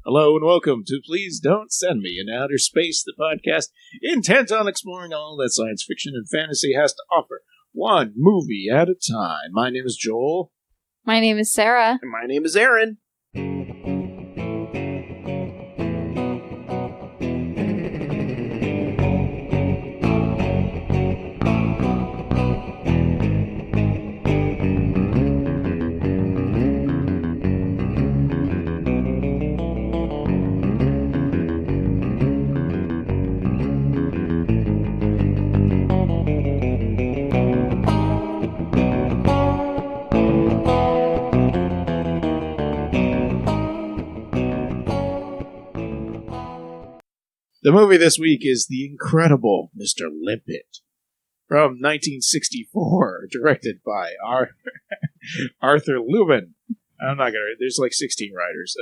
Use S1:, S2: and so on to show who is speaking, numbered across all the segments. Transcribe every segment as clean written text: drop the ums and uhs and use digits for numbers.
S1: Hello and welcome to Please Don't Send Me in Outer Space, the podcast intent on exploring all that science fiction and fantasy has to offer, one movie at a time. My name is Joel.
S2: My name is Sarah.
S3: And my name is Aaron.
S1: The movie this week is The Incredible Mr. Limpet from 1964, directed by Arthur Lubin. I'm not gonna. There's like 16 writers,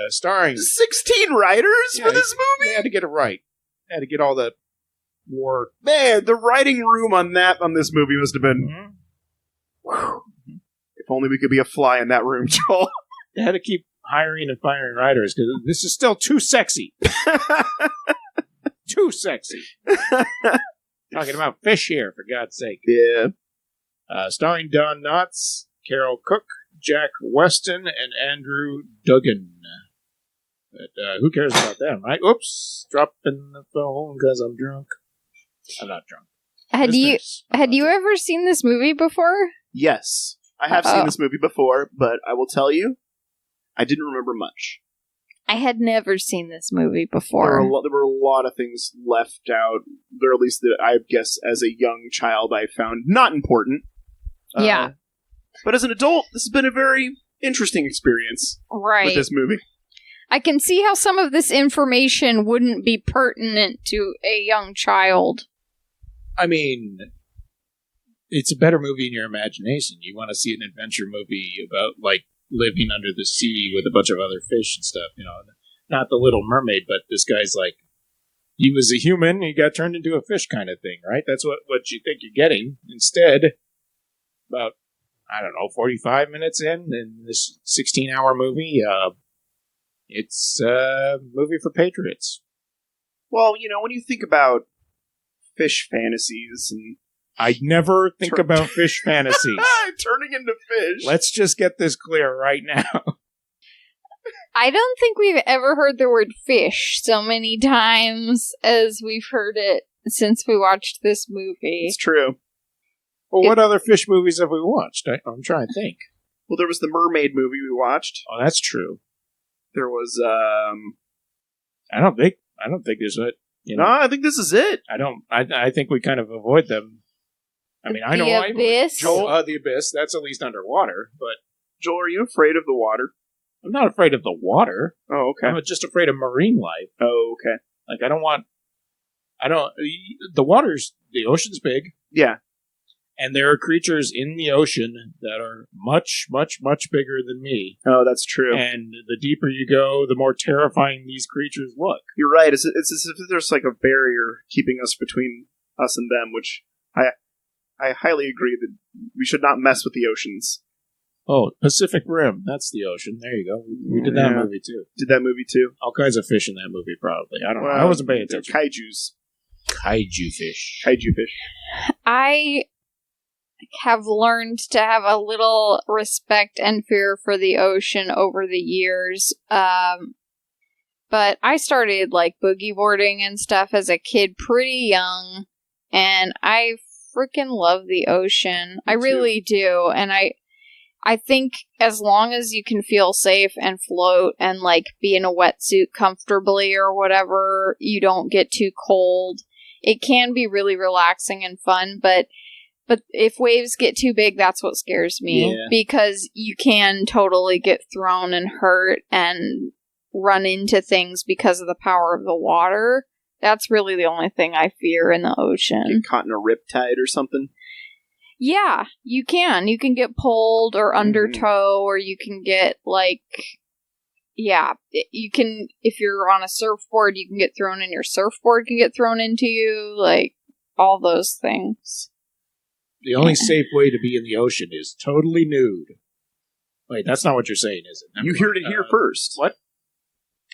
S1: starring
S3: 16 writers for this movie?
S1: They had to get it right. They had to get all the war.
S3: Man, the writing room on this movie must have been... Whew. If only we could be a fly in that room, Joel.
S1: They had to keep hiring and firing writers because this is still too sexy. Too sexy. Talking about fish here, for God's sake.
S3: Yeah.
S1: Starring Don Knotts, Carol Cook, Jack Weston, and Andrew Duggan. But who cares about them, right? Oops, dropping the phone because I'm drunk. I'm not drunk.
S2: Had you ever seen this movie before?
S3: Yes. I have seen this movie before, but I will tell you, I didn't remember much.
S2: I had never seen this movie before.
S3: There were a lot of things left out, or at least that I guess as a young child I found not important.
S2: Yeah.
S3: But as an adult, this has been a very interesting experience with this movie.
S2: I can see how some of this information wouldn't be pertinent to a young child.
S1: I mean, it's a better movie in your imagination. You want to see an adventure movie about, like, living under the sea with a bunch of other fish and stuff, you know. Not the Little Mermaid, but this guy's like, he was a human, he got turned into a fish kind of thing, right? That's what you think you're getting. Instead, about, 45 minutes in this 16-hour movie, it's a movie for patriots.
S3: Well, you know, when you think about fish fantasies and
S1: I never think about fish fantasies.
S3: Turning into fish.
S1: Let's just get this clear right now.
S2: I don't think we've ever heard the word fish so many times as we've heard it since we watched this movie.
S3: It's true.
S1: Well, what other fish movies have we watched? I'm trying to think.
S3: Well, there was the mermaid movie we watched.
S1: Oh, that's true.
S3: There was,
S1: I don't think there's a...
S3: No, I think this is it.
S1: I think we kind of avoid them. I mean, I know
S2: The Abyss?
S1: Joel, The Abyss. That's at least underwater, but...
S3: Joel, are you afraid of the water?
S1: I'm not afraid of the water.
S3: Oh, okay.
S1: I'm just afraid of marine life.
S3: Oh, okay.
S1: Like, the ocean's big.
S3: Yeah.
S1: And there are creatures in the ocean that are much, much, much bigger than me.
S3: Oh, that's true.
S1: And the deeper you go, the more terrifying these creatures look.
S3: You're right. It's as if there's like a barrier keeping us between us and them, which I highly agree that we should not mess with the oceans.
S1: Oh, Pacific Rim. That's the ocean. There you go. We did that movie, too.
S3: Did that movie, too?
S1: All kinds of fish in that movie, probably. I don't know. I wasn't paying attention.
S3: Kaijus.
S1: Kaiju fish.
S3: Kaiju fish.
S2: I have learned to have a little respect and fear for the ocean over the years. But I started, like, boogie boarding and stuff as a kid pretty young, and I freaking love the ocean. I really do, and I think as long as you can feel safe and float and, like, be in a wetsuit comfortably or whatever, you don't get too cold, it can be really relaxing and fun, but if waves get too big, that's what scares me. Yeah. Because you can totally get thrown and hurt and run into things because of the power of the water. That's really the only thing I fear in the ocean.
S3: Get caught in a riptide or something?
S2: Yeah, you can. You can get pulled or undertow, or you can get, like... Yeah, you can... If you're on a surfboard, you can get thrown in. Your surfboard can get thrown into you. Like, all those things.
S1: The only safe way to be in the ocean is totally nude. Wait, that's not what you're saying, is it?
S3: You heard it here first.
S1: What?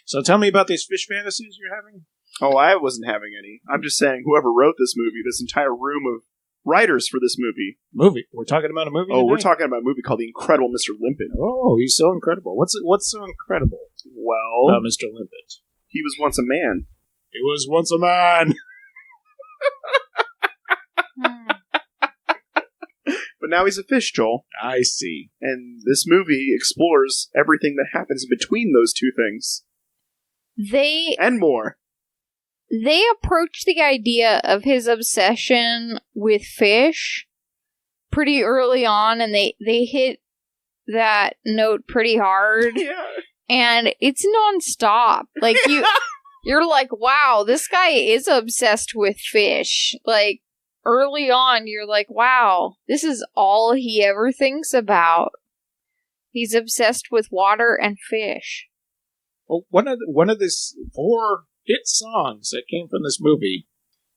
S1: So tell me about these fish fantasies you're having.
S3: Oh, I wasn't having any. I'm just saying, whoever wrote this movie, this entire room of writers for this movie.
S1: Movie? We're talking about a movie?
S3: Oh,
S1: tonight?
S3: we're talking about a movie called The Incredible Mr. Limpet.
S1: Oh, he's so incredible. What's so incredible
S3: Well,
S1: about Mr. Limpet?
S3: he was once a man.
S1: He was once a man.
S3: But now he's a fish, Joel.
S1: I see.
S3: And this movie explores everything that happens between those two things. And more.
S2: They approach the idea of his obsession with fish pretty early on, and they hit that note pretty hard.
S3: Yeah.
S2: And it's nonstop. Like, you're like, wow, this guy is obsessed with fish. Like, early on, you're like, wow, this is all he ever thinks about. He's obsessed with water and fish.
S1: Well, one of the 4 hit songs that came from this movie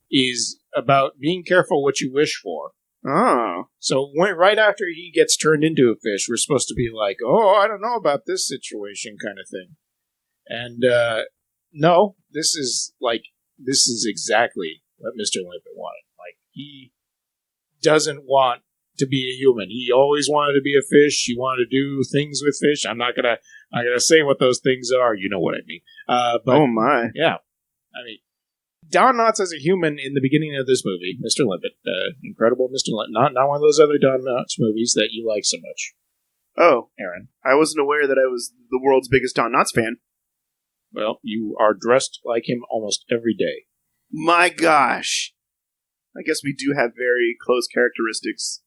S1: is about being careful what you wish for.
S3: Oh.
S1: So right after he gets turned into a fish, we're supposed to be like, oh, I don't know about this situation kind of thing. And no, this is exactly what Mr. Limpet wanted. Like, he doesn't want to be a human. He always wanted to be a fish. He wanted to do things with fish. I'm not gonna say what those things are. You know what I mean. But,
S3: oh my.
S1: Yeah. I mean, Don Knotts as a human in the beginning of this movie, Mr. Limpet, Incredible Mr. Limpet, not one of those other Don Knotts movies that you like so much.
S3: Oh,
S1: Aaron.
S3: I wasn't aware that I was the world's biggest Don Knotts fan.
S1: Well, you are dressed like him almost every day.
S3: My gosh. I guess we do have very close characteristics.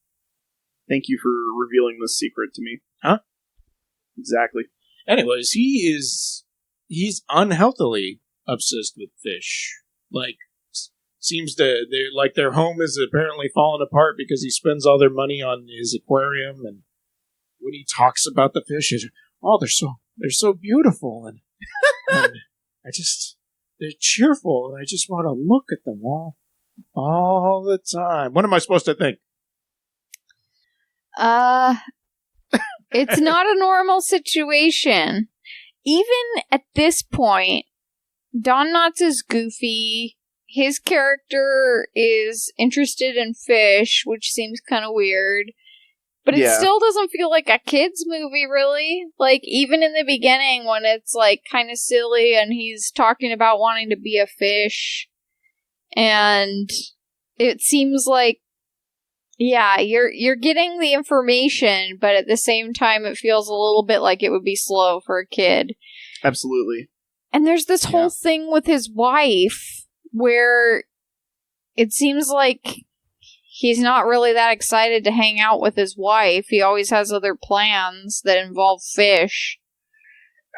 S3: Thank you for revealing this secret to me.
S1: Huh?
S3: Exactly.
S1: Anyways, he's unhealthily obsessed with fish. Like, seems their home is apparently falling apart because he spends all their money on his aquarium, and when he talks about the fish, they're so beautiful, and they're cheerful, and I just want to look at them all the time. What am I supposed to think?
S2: It's not a normal situation. Even at this point, Don Knotts is goofy. His character is interested in fish, which seems kind of weird. But it still doesn't feel like a kid's movie, really. Like, even in the beginning, when it's, like, kind of silly and he's talking about wanting to be a fish. And it seems like, yeah, you're getting the information, but at the same time, it feels a little bit like it would be slow for a kid.
S3: Absolutely.
S2: And there's this whole thing with his wife, where it seems like he's not really that excited to hang out with his wife. He always has other plans that involve fish.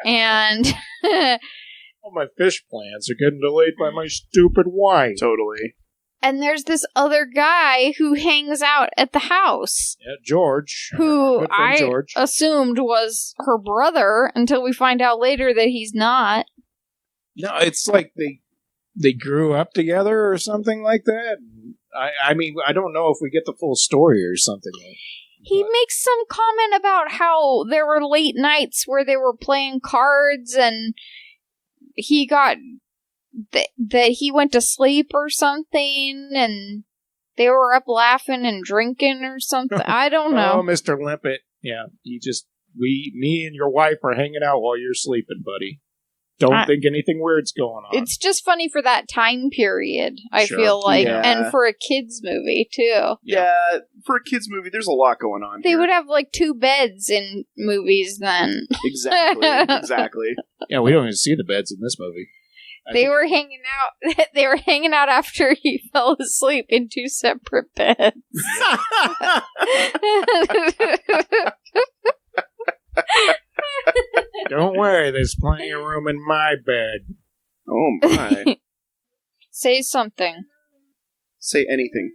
S2: And
S1: all my fish plans are getting delayed by my stupid wife.
S3: Totally.
S2: And there's this other guy who hangs out at the house.
S1: Yeah, George.
S2: Who I assumed was her brother until we find out later that he's not.
S1: No, it's like they grew up together or something like that. I mean, I don't know if we get the full story or something.
S2: He makes some comment about how there were late nights where they were playing cards and he got... that he went to sleep or something, and they were up laughing and drinking or something. I don't know.
S1: Oh, Mr. Limpet. Yeah, me and your wife are hanging out while you're sleeping, buddy. Don't think anything weird's going on.
S2: It's just funny for that time period, I feel like, and for a kid's movie, too.
S3: Yeah, for a kid's movie, there's a lot going on.
S2: They would have, like, 2 beds in movies then.
S3: Exactly.
S1: Yeah, we don't even see the beds in this movie.
S2: They were hanging out. They were hanging out after he fell asleep in 2 separate beds.
S1: Don't worry, there's plenty of room in my bed.
S3: Oh my!
S2: Say something.
S3: Say anything.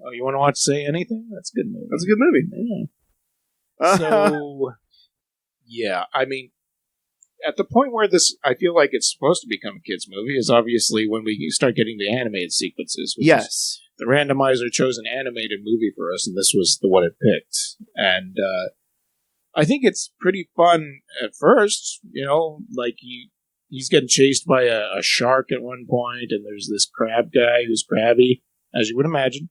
S1: Oh, you want to watch Say Anything? That's a good movie.
S3: That's a good movie.
S1: Yeah. So, yeah, I mean, at the point where I feel like it's supposed to become a kid's movie is obviously when we start getting the animated sequences.
S3: Yes.
S1: The randomizer chose an animated movie for us, and this was the one it picked. And I think it's pretty fun at first, like he's getting chased by a shark at one point, and there's this crab guy who's crabby, as you would imagine.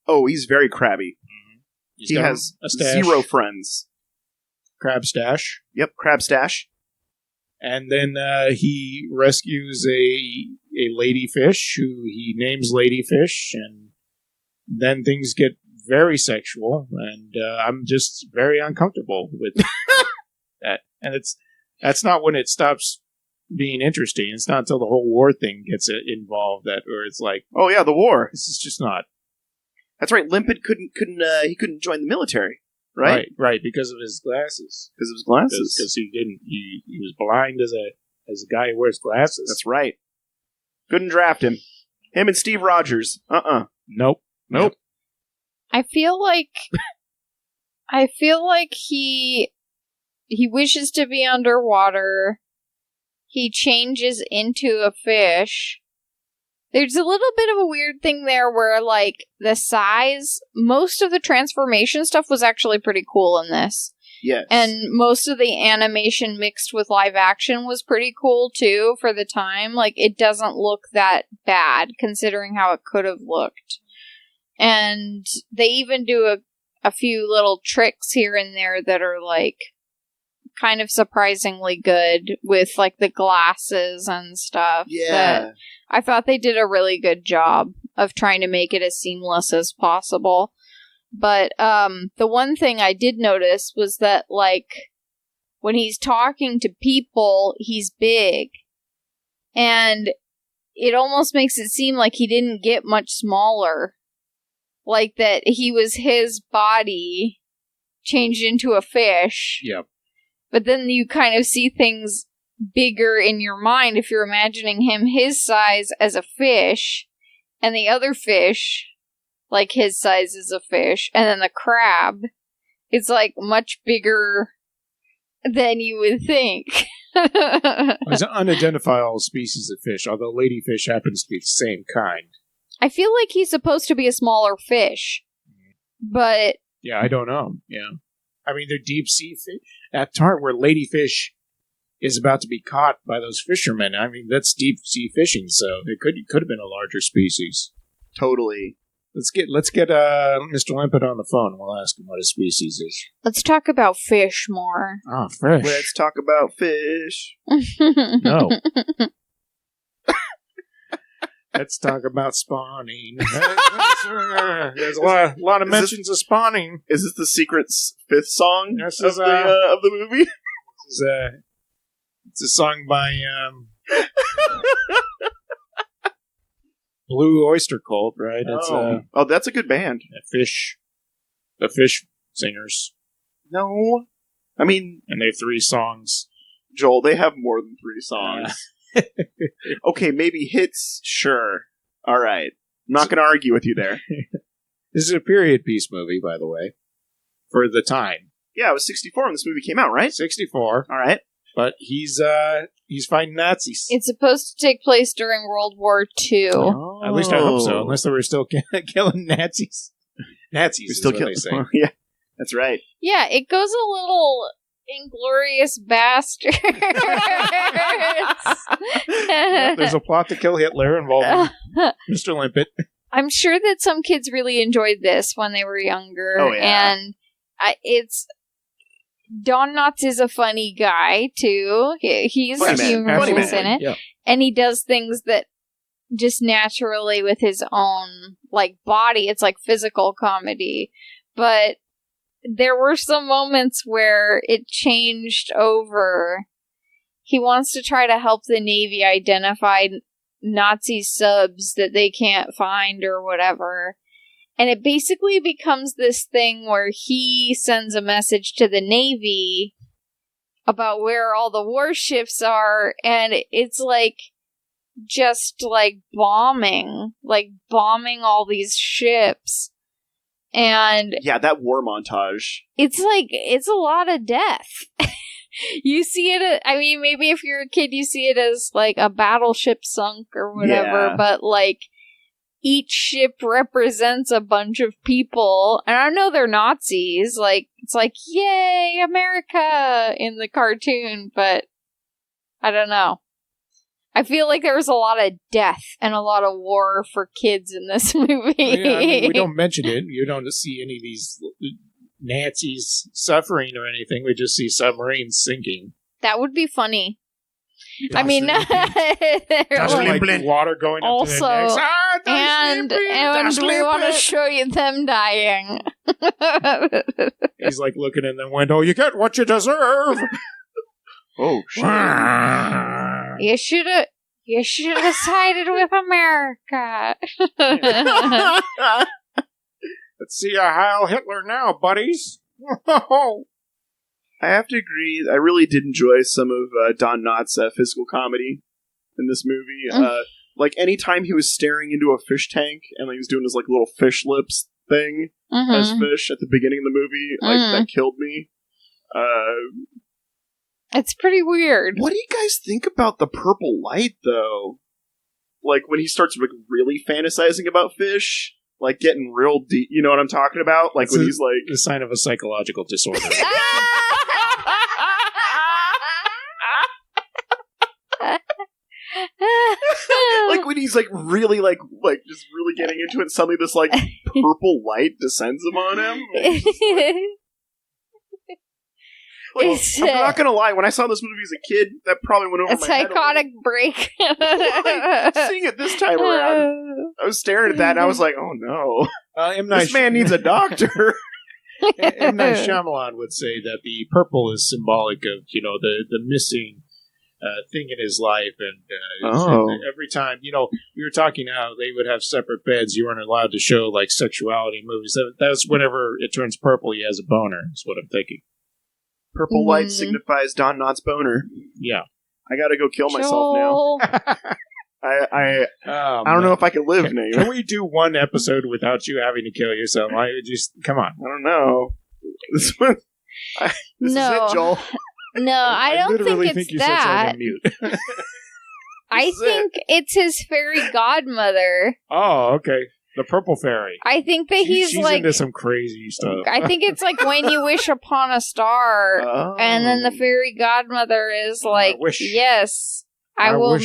S3: Oh, he's very crabby.
S1: Mm-hmm.
S3: He has
S1: a stash.
S3: 0 friends.
S1: Crab stash.
S3: Yep, crab stash.
S1: And then he rescues a ladyfish who he names Ladyfish, and then things get very sexual, and I'm just very uncomfortable with that. And that's not when it stops being interesting. It's not until the whole war thing gets involved where it's like,
S3: oh yeah, the war.
S1: This is just not.
S3: That's right. Limpet couldn't join the military, right?
S1: Right, because of his glasses.
S3: Because of his glasses.
S1: Because he didn't. He was blind as a guy who wears glasses.
S3: That's right. Couldn't draft him. Him and Steve Rogers.
S1: Nope.
S2: I feel like he wishes to be underwater. He changes into a fish. There's a little bit of a weird thing there where, like, the size, most of the transformation stuff was actually pretty cool in this.
S3: Yes.
S2: And most of the animation mixed with live action was pretty cool, too, for the time. Like, it doesn't look that bad, considering how it could have looked. And they even do a few little tricks here and there that are, like, kind of surprisingly good with, like, the glasses and stuff.
S3: Yeah.
S2: That I thought they did a really good job of trying to make it as seamless as possible. But the one thing I did notice was that, like, when he's talking to people, he's big. And it almost makes it seem like he didn't get much smaller. Like that he was his body changed into a fish.
S1: Yep.
S2: But then you kind of see things bigger in your mind if you're imagining him his size as a fish, and the other fish, like his size as a fish, and then the crab is like much bigger than you would think.
S1: It's an unidentifiable species of fish, although ladyfish happens to be the same kind.
S2: I feel like he's supposed to be a smaller fish, but...
S1: Yeah, I don't know. Yeah. I mean, they're deep sea fish. At part where ladyfish is about to be caught by those fishermen, I mean, that's deep sea fishing, so it could have been a larger species.
S3: Totally.
S1: Let's get Mr. Limpet on the phone, and we'll ask him what his species is.
S2: Let's talk about fish more.
S1: Ah, fish.
S3: Let's talk about fish.
S1: No. Let's talk about spawning. There's a lot of mentions of spawning.
S3: Is this the Secret's 5th song
S1: This
S3: of
S1: is,
S3: the movie?
S1: It's a song by Blue Oyster Cult, right? It's
S3: that's a good band.
S1: The Fish Singers.
S3: No. I mean...
S1: And they have 3 songs.
S3: Joel, they have more than 3 songs. Okay, maybe hits, sure. All right. I'm not going to argue with you there.
S1: This is a period piece movie, by the way, for the time.
S3: Yeah, it was 1964 when this movie came out, right?
S1: 1964.
S3: All right.
S1: But he's fighting Nazis.
S2: It's supposed to take place during World War II.
S1: Oh. At least I hope so, unless they were still killing Nazis. Nazis,
S3: we still
S1: is what they say.
S3: Yeah, that's right.
S2: Yeah, it goes a little... Inglorious Bastards.
S1: There's a plot to kill Hitler involving Mr. Limpet.
S2: I'm sure that some kids really enjoyed this when they were younger.
S3: Oh, yeah.
S2: And Don Knotts is a funny guy, too. He's humorous in it.
S1: Yeah.
S2: And he does things that just naturally with his own, like, body. It's like physical comedy. But there were some moments where it changed over. He wants to try to help the Navy identify Nazi subs that they can't find or whatever. And it basically becomes this thing where he sends a message to the Navy about where all the warships are, and it's like just like bombing all these ships. And
S3: yeah, that war montage.
S2: It's a lot of death. You see it, I mean, maybe if you're a kid, you see it as like a battleship sunk or whatever, but like each ship represents a bunch of people. And I know they're Nazis. Like, it's like, yay, America in the cartoon, but I don't know. I feel like there was a lot of death and a lot of war for kids in this movie.
S1: Yeah, I mean, we don't mention it. You don't see any of these Nazis suffering or anything. We just see submarines sinking.
S2: That would be funny.
S1: I
S2: mean,
S1: like water going up
S2: also,
S1: to their necks.
S2: and we want to show you them dying.
S1: He's like looking in the window. You get what you deserve.
S3: Oh shit!
S2: You should have sided with America.
S1: Let's see a Heil Hitler now, buddies.
S3: I have to agree. I really did enjoy some of Don Knotts' physical comedy in this movie. Like anytime he was staring into a fish tank and he was doing his like little fish lips thing as fish at the beginning of the movie, like that killed me.
S2: It's pretty weird.
S3: What do you guys think about the purple light, though? Like when he starts like really fantasizing about fish. Like getting real deep, you know what I'm talking about? Like when he's like
S1: the sign of a psychological disorder.
S3: Like when he's like really like just really getting into it, and suddenly this like purple light descends on him. Like, I'm not gonna lie. When I saw this movie as a kid, that probably went over my head. A
S2: psychotic break.
S3: Like, seeing it this time around, I was staring at that and I was like, "Oh no, this man needs a doctor."
S1: M. Night Shyamalan would say that the purple is symbolic of the missing thing in his life, and every time we were talking how they would have separate beds. You weren't allowed to show like sexuality in movies. That's whenever it turns purple, he has a boner. Is what I'm thinking.
S3: Purple light signifies Don Knotts' boner.
S1: Yeah.
S3: I gotta go kill myself now. I don't know if I can live now.
S1: Can we do one episode without you having to kill yourself? Come on.
S3: I don't know. This is it, Joel.
S2: No, I don't think it's that. I think it's his fairy godmother.
S1: Oh, okay. The purple fairy.
S2: I think that she's like
S1: into some crazy stuff.
S2: I think it's like when you wish upon a star, and then the fairy godmother is like, "Yes, I will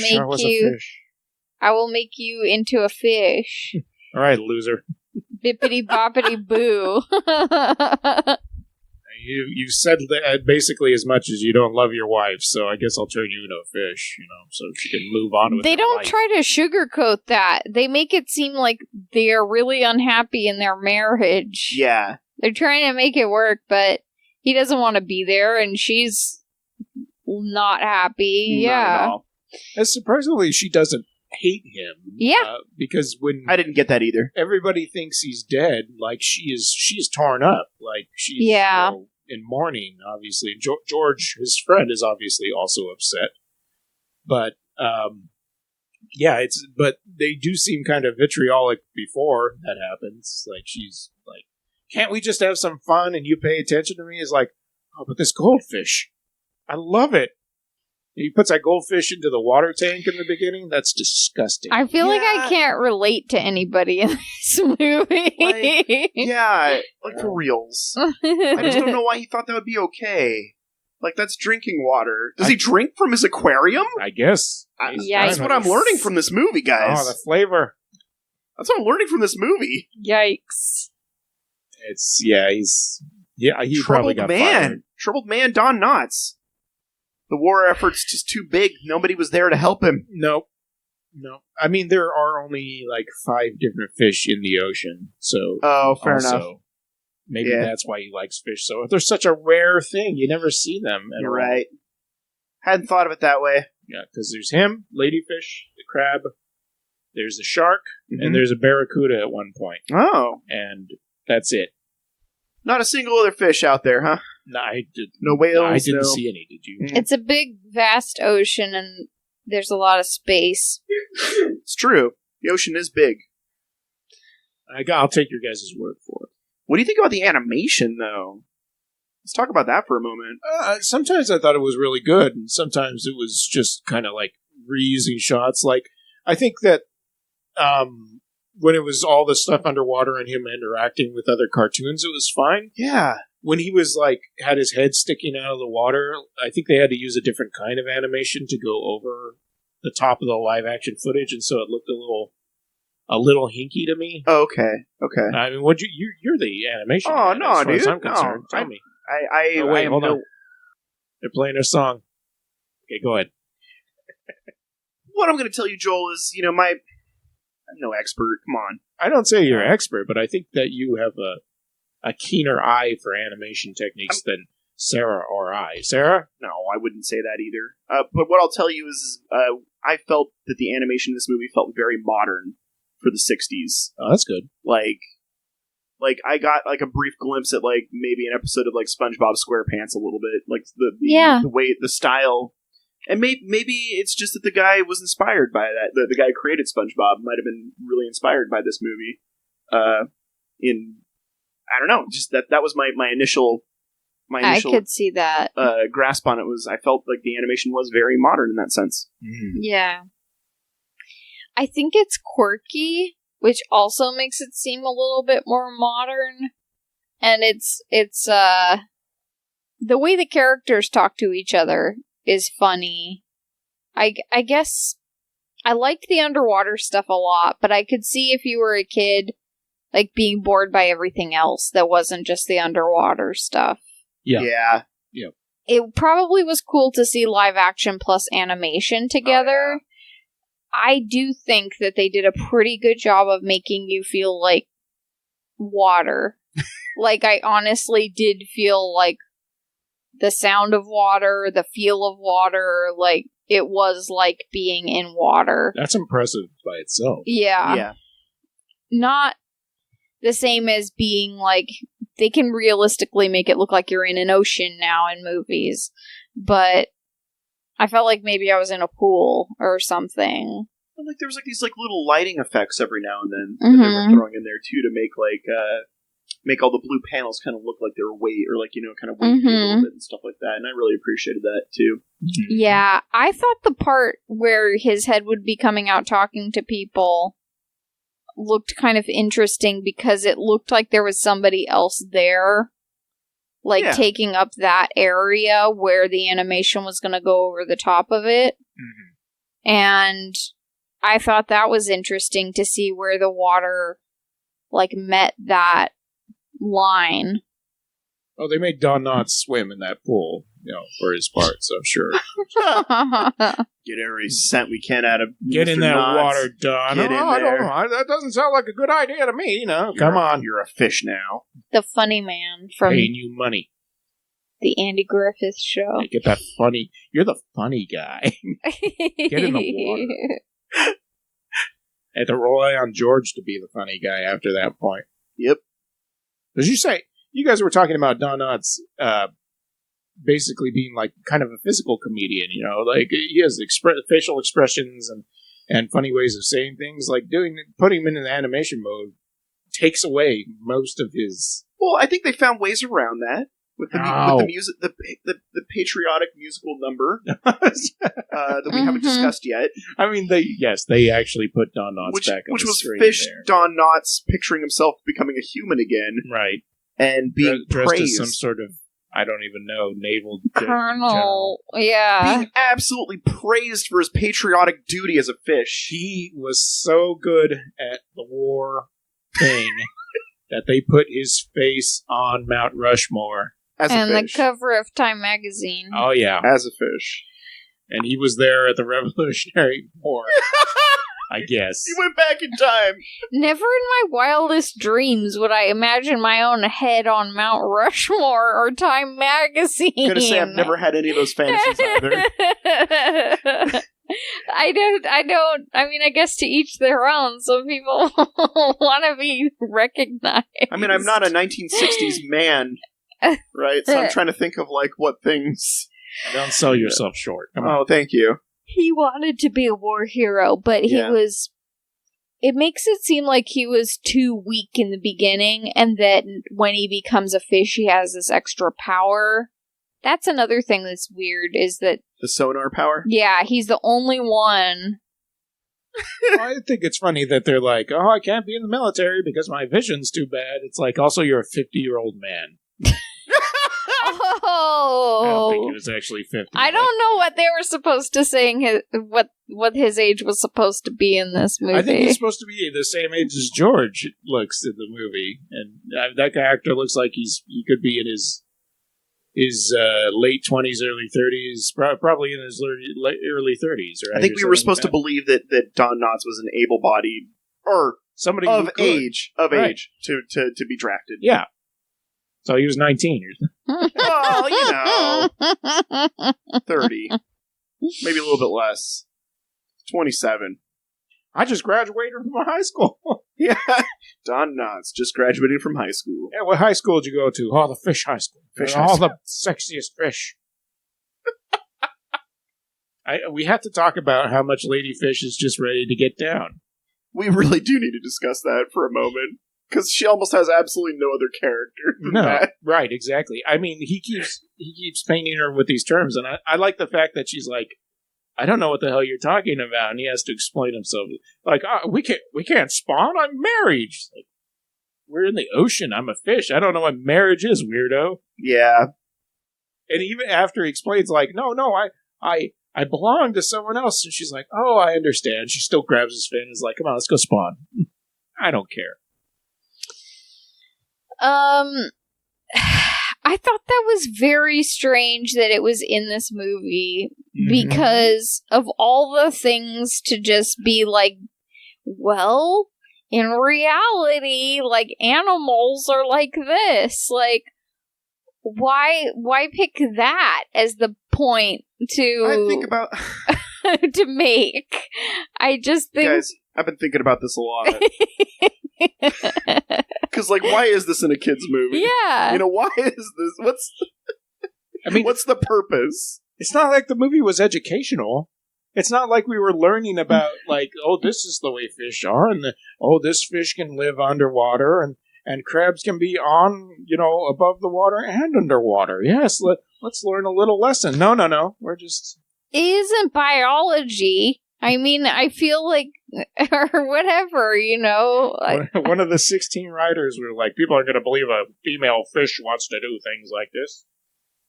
S2: make you into a fish."
S1: All right, loser.
S2: Bippity boppity boo.
S1: You said that basically as much as you don't love your wife, so I guess I'll turn you into a fish, so she can move on with
S2: They don't
S1: life.
S2: try to sugarcoat that. They make it seem like they're really unhappy in their marriage.
S3: Yeah.
S2: They're trying to make it work, but he doesn't want to be there, and she's not happy.
S3: Not at all.
S1: And surprisingly, she doesn't hate him.
S2: Yeah.
S1: Because when
S3: I didn't get that either.
S1: Everybody thinks he's dead, like she's torn up, like she's in mourning. Obviously, George, his friend, is obviously also upset. But but they do seem kind of vitriolic before that happens. Like she's like, "Can't we just have some fun and you pay attention to me?" Is like, "Oh, but this goldfish, I love it." He puts that goldfish into the water tank in the beginning. That's disgusting.
S2: I feel like I can't relate to anybody in this movie.
S3: Like for reals. I just don't know why he thought that would be okay. Like, that's drinking water. Does he drink from his aquarium?
S1: I guess.
S3: That's what I'm learning from this movie, guys.
S1: Oh, the flavor.
S3: That's what I'm learning from this movie.
S2: Yikes.
S1: He probably got fired.
S3: Troubled man Don Knotts. The war effort's just too big. Nobody was there to help him.
S1: No. I mean, there are only like 5 different fish in the ocean. So,
S3: fair enough.
S1: Maybe that's why he likes fish. So, they're such a rare thing. You never see them.
S3: You're right. Hadn't thought of it that way.
S1: Yeah, because there's him, ladyfish, the crab. There's the shark, and there's a barracuda at one point.
S3: Oh,
S1: and that's it.
S3: Not a single other fish out there, huh?
S1: No, I did.
S3: No whales.
S1: I didn't see any. Did you?
S2: It's a big, vast ocean, and there's a lot of space.
S3: It's true. The ocean is big.
S1: I'll take your guys' word for it.
S3: What do you think about the animation, though? Let's talk about that for a moment.
S1: Sometimes I thought it was really good, and sometimes it was just kind of like reusing shots. Like, I think that when it was all the stuff underwater and him interacting with other cartoons, it was fine.
S3: Yeah.
S1: When he was like had his head sticking out of the water, I think they had to use a different kind of animation to go over the top of the live action footage, and so it looked a little hinky to me.
S3: Oh, okay.
S1: I mean, you're the animation
S3: Oh,
S1: guy,
S3: no,
S1: as far as
S3: dude.
S1: I'm concerned. Tell me.
S3: I
S1: Wait,
S3: am
S1: hold on. They're playing their song. Okay, go ahead.
S3: What I'm going to tell you, Joel, is, I'm no expert. Come on.
S1: I don't say you're an expert, but I think that you have a keener eye for animation techniques than Sarah or I. Sarah?
S3: No, I wouldn't say that either. But what I'll tell you is, I felt that the animation in this movie felt very modern for the 60s.
S1: Oh, that's good.
S3: Like I got like a brief glimpse at like maybe an episode of like SpongeBob SquarePants a little bit, like the way, the style, and maybe it's just that the guy was inspired by that. The guy who created SpongeBob might have been really inspired by this movie. I don't know, just that was my initial.
S2: I could see that.
S3: Grasp on it was, I felt like the animation was very modern in that sense.
S1: Mm-hmm.
S2: Yeah. I think it's quirky, which also makes it seem a little bit more modern. And it's the way the characters talk to each other is funny. I guess I liked the underwater stuff a lot, but I could see if you were a kid, like, being bored by everything else that wasn't just the underwater stuff.
S3: Yeah.
S2: It probably was cool to see live action plus animation together.
S3: Oh, yeah.
S2: I do think that they did a pretty good job of making you feel like water. Like, I honestly did feel like the sound of water, the feel of water, like, it was like being in water.
S1: That's impressive by itself.
S2: Yeah. Not the same as being like, they can realistically make it look like you're in an ocean now in movies, but I felt like maybe I was in a pool or something.
S3: Well, like there was like these like little lighting effects every now and then that they were throwing in there too to make all the blue panels kind of look like they were kind of wavy a little bit and stuff like that, and I really appreciated that too.
S2: Yeah, I thought the part where his head would be coming out talking to people looked kind of interesting because it looked like there was somebody else there, like taking up that area where the animation was going to go over the top of it.
S1: Mm-hmm.
S2: And I thought that was interesting to see where the water like met that line.
S1: Oh, they made Don Knotts swim in that pool, for his part, so sure.
S3: Get every cent we can out of
S1: Get
S3: Mr.
S1: in that
S3: Knotts.
S1: Water, Don.
S3: Get in
S1: I don't
S3: there.
S1: know. That doesn't sound like a good idea to me, Come on.
S3: You're a fish now.
S2: The funny man from
S1: Paying you money.
S2: the Andy Griffith Show.
S1: Hey, get that funny. You're the funny guy. Get in the water. Had to rely on George to be the funny guy after that point.
S3: Yep.
S1: As you guys were talking about Don Knotts basically being like kind of a physical comedian, like he has facial expressions and funny ways of saying things. Like putting him in an animation mode takes away most of his.
S3: Well, I think they found ways around that with the music, the patriotic musical number that we haven't discussed yet.
S1: I mean, they actually put Don Knotts back on
S3: which
S1: the
S3: was
S1: screen
S3: Fish
S1: there.
S3: Don Knotts picturing himself becoming a human again,
S1: Right?
S3: And being
S1: dressed
S3: praised
S1: as some sort of, I don't even know, naval
S2: Colonel. Yeah.
S3: Being absolutely praised for his patriotic duty as a fish.
S1: He was so good at the war thing that they put his face on Mount Rushmore.
S3: As a
S2: and
S3: fish.
S2: the cover of Time magazine.
S1: Oh, yeah.
S3: As a fish.
S1: And he was there at the Revolutionary War. I guess.
S3: He went back in time.
S2: Never in my wildest dreams would I imagine my own head on Mount Rushmore or Time magazine.
S3: I'm gonna say I've never had any of those fantasies either.
S2: I don't. I mean, I guess to each their own. Some people want to be recognized.
S3: I mean, I'm not a 1960s man, right? So I'm trying to think of, like, what things...
S1: Don't sell yourself short. Come on.
S3: Oh, thank you.
S2: He wanted to be a war hero, but he was... It makes it seem like he was too weak in the beginning, and that when he becomes a fish, he has this extra power. That's another thing that's weird, is that...
S3: The sonar power?
S2: Yeah, he's the only one.
S1: I think it's funny that they're like, oh, I can't be in the military because my vision's too bad. It's like, also, you're a 50-year-old man. I don't think
S2: Oh,
S1: he was actually 50.
S2: I don't know what they were supposed to say. What his age was supposed to be in this movie.
S1: I think he's supposed to be the same age as George looks in the movie, and that character looks like he could be in his late 20s, early 30s, probably in his early 30s. Right?
S3: I think we were supposed to believe that Don Knotts was an able-bodied or
S1: somebody
S3: of
S1: who could.
S3: age to be drafted.
S1: Yeah. So he was 19.
S3: Well, 30, maybe a little bit less. 27.
S1: I just graduated from high school.
S3: Yeah, Don Knotts just graduated from high school.
S1: Yeah, what high school did you go to? Oh, the fish high school.
S3: Fish
S1: all
S3: high school.
S1: the sexiest fish. We have to talk about how much Lady Fish is just ready to get down.
S3: We really do need to discuss that for a moment, because she almost has absolutely no other character than that.
S1: Right, exactly. I mean, he keeps painting her with these terms, and I like the fact that she's like, I don't know what the hell you're talking about, and he has to explain himself. Like, we can't spawn. I'm married. She's like, we're in the ocean. I'm a fish. I don't know what marriage is, weirdo.
S3: Yeah.
S1: And even after he explains, like, no, I belong to someone else, and she's like, oh, I understand. She still grabs his fin and is like, come on, let's go spawn. I don't care.
S2: I thought that was very strange that it was in this movie because of all the things to just be like, well, in reality, like, animals are like this. Like, why pick that as the point to
S3: I think about
S2: to make? I just think,
S3: guys, I've been thinking about this a lot. Because, like, why is this in a kid's movie?
S2: Yeah.
S3: You know, why is this? What's the purpose?
S1: It's not like the movie was educational. It's not like we were learning about, like, oh, this is the way fish are, and this fish can live underwater, and crabs can be on, above the water and underwater. Yes, let's learn a little lesson. No. We're just...
S2: It isn't biology. I mean, I feel like, or whatever, Like,
S1: one of the 16 writers were like, people aren't going to believe a female fish wants to do things like this.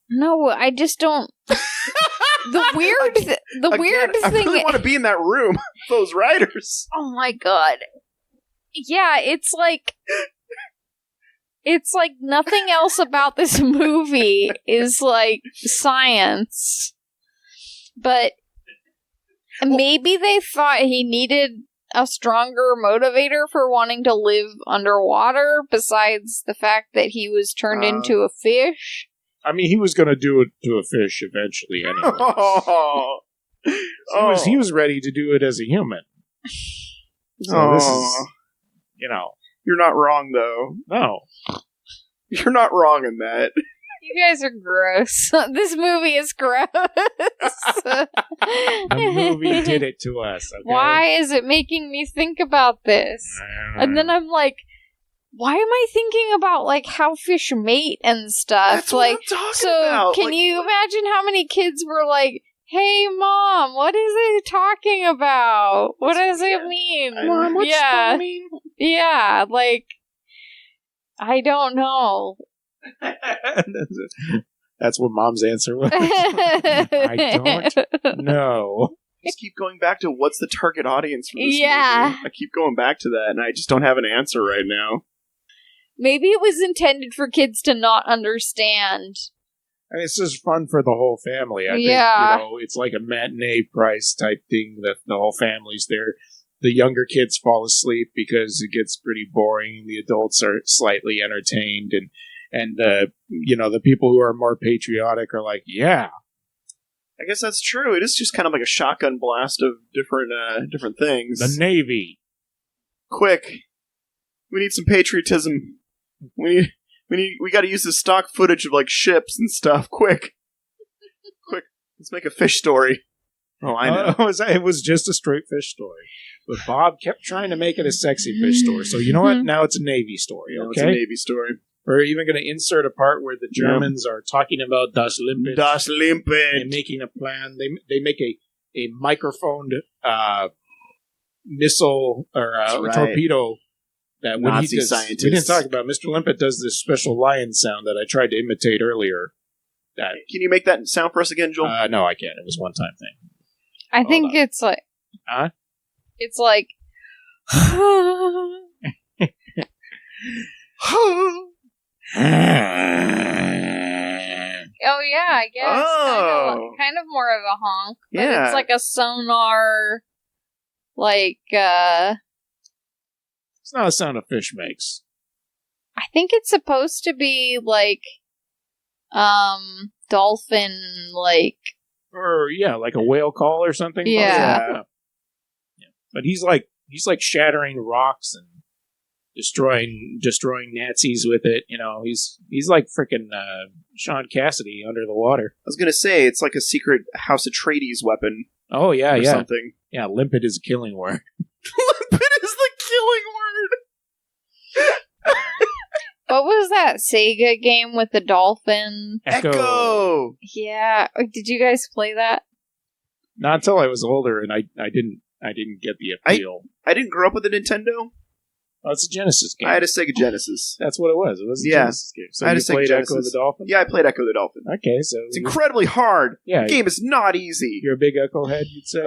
S2: No, I just don't. The weird thing.
S3: I really want to be in that room. Those writers.
S2: Oh my god. Yeah, it's like nothing else about this movie is like science. But maybe they thought he needed a stronger motivator for wanting to live underwater besides the fact that he was turned into a fish.
S1: I mean, he was going to do it to a fish eventually anyway. He was ready to do it as a human. So this is,
S3: You're not wrong, though.
S1: No.
S3: You're not wrong in that.
S2: You guys are gross. This movie is gross.
S1: The movie did it to us, okay?
S2: Why is it making me think about this? And then I'm like, why am I thinking about, like, how fish mate and stuff?
S3: That's what I'm talking about.
S2: Can you imagine how many kids were like, hey, Mom, what is it talking about? What does it mean?
S1: Mom, what's that mean?
S2: Yeah, like, I don't know.
S1: That's what Mom's answer was. I don't know.
S3: Just keep going back to what's the target audience for this movie.
S2: Yeah.
S3: I keep going back to that, and I just don't have an answer right now.
S2: Maybe it was intended for kids to not understand.
S1: I mean, it's just fun for the whole family. I think, it's like a matinee price type thing that the whole family's there. The younger kids fall asleep because it gets pretty boring. The adults are slightly entertained, and the people who are more patriotic are like, yeah.
S3: I guess that's true. It is just kind of like a shotgun blast of different things.
S1: The Navy.
S3: Quick. We need some patriotism. We got to use this stock footage of, like, ships and stuff. Quick. Let's make a fish story. Oh, I know.
S1: It was just a straight fish story. But Bob kept trying to make it a sexy fish story. So you know what? Now it's a Navy story, okay?
S3: It's a Navy story.
S1: We're even going to insert a part where the Germans are talking about Das Limpet.
S3: Das Limpet.
S1: And making a plan. They make a microphoned missile or torpedo. That when
S3: Nazi
S1: he does,
S3: scientists.
S1: We didn't talk about Mr. Limpet does this special lion sound that I tried to imitate earlier. that.
S3: Can you make that sound for us again, Joel?
S1: No, I can't. It was a one-time thing.
S2: I think it's like...
S1: Huh?
S2: It's like...
S1: Oh
S2: yeah, I guess.
S3: Oh.
S2: Kind of more of a honk. But
S3: Yeah.
S2: it's like a sonar, like,
S1: It's not a sound a fish makes.
S2: I think it's supposed to be like, dolphin, like...
S1: Or, yeah, like a whale call or something.
S2: Yeah.
S1: Yeah. But he's like shattering rocks and destroying Nazis with it. You know, he's like freaking Sean Cassidy under the water.
S3: I was going to say, it's like a secret House Atreides weapon
S1: Oh, yeah,
S3: or
S1: yeah.
S3: something.
S1: Yeah, limpet is a killing word.
S3: Limpet is the killing word!
S2: What was that Sega game with the dolphin?
S3: Echo!
S2: Yeah. Did you guys play that?
S1: Not until I was older, and I didn't get the appeal.
S3: I didn't grow up with a Nintendo.
S1: Oh, it's a Genesis game.
S3: I had a Sega Genesis.
S1: That's what it was. It was a
S3: Yeah.
S1: Genesis game. So
S3: I had
S1: you
S3: a Sega
S1: played
S3: Genesis.
S1: Echo the Dolphin?
S3: Yeah, I played Echo the Dolphin.
S1: Okay, so...
S3: It's incredibly hard.
S1: Yeah.
S3: The game is not easy.
S1: You're a big Echo head, you'd say?